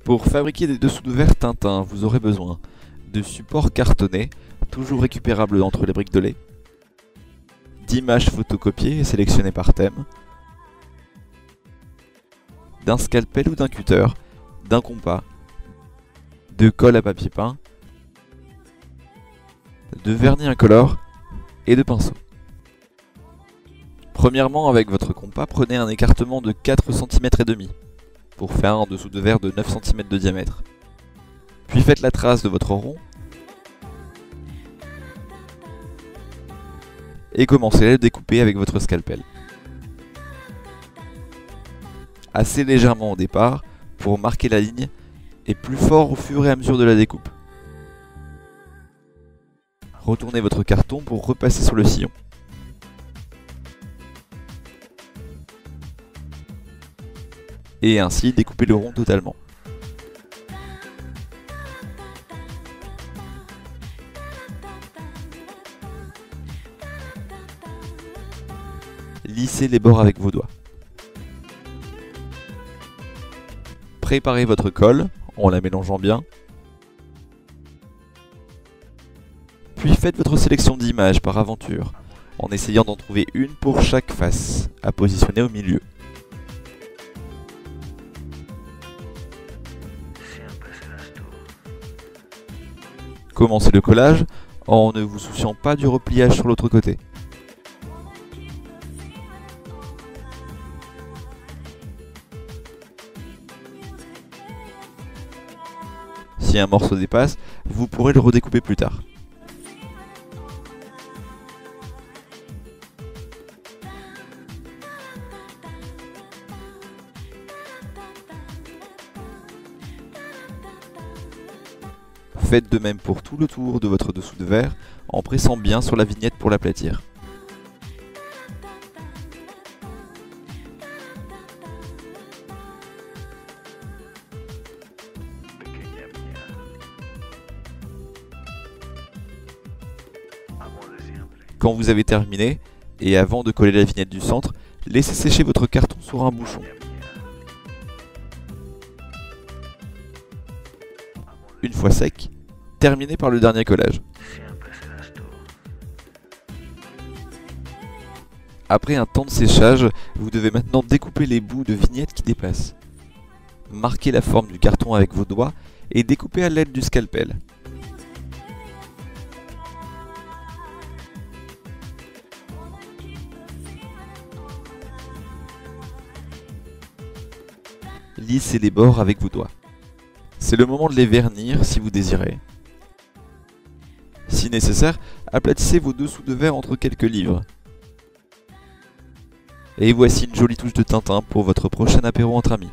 Pour fabriquer des dessous de verre Tintin, vous aurez besoin de supports cartonnés, toujours récupérables entre les briques de lait, d'images photocopiées et sélectionnées par thème, d'un scalpel ou d'un cutter, d'un compas, de colle à papier peint, de vernis incolore et de pinceaux. Premièrement, avec votre compas, prenez un écartement de 4,5 cm pour faire un dessous de verre de 9 cm de diamètre. Puis faites la trace de votre rond et commencez à le découper avec votre scalpel. Assez légèrement au départ pour marquer la ligne et plus fort au fur et à mesure de la découpe. Retournez votre carton pour repasser sur le sillon. Et ainsi découper le rond totalement. Lissez les bords avec vos doigts. Préparez votre colle en la mélangeant bien. Puis faites votre sélection d'images par aventure, en essayant d'en trouver une pour chaque face, à positionner au milieu. Commencez le collage en ne vous souciant pas du repliage sur l'autre côté. Si un morceau dépasse, vous pourrez le redécouper plus tard. Faites de même pour tout le tour de votre dessous de verre en pressant bien sur la vignette pour l'aplatir. Quand vous avez terminé, et avant de coller la vignette du centre, laissez sécher votre carton sur un bouchon. Une fois sec, terminez par le dernier collage. Après un temps de séchage, vous devez maintenant découper les bouts de vignette qui dépassent. Marquez la forme du carton avec vos doigts et découpez à l'aide du scalpel. Lissez les bords avec vos doigts. C'est le moment de les vernir si vous désirez. Si nécessaire, aplatissez vos dessous de verre entre quelques livres. Et voici une jolie touche de Tintin pour votre prochain apéro entre amis.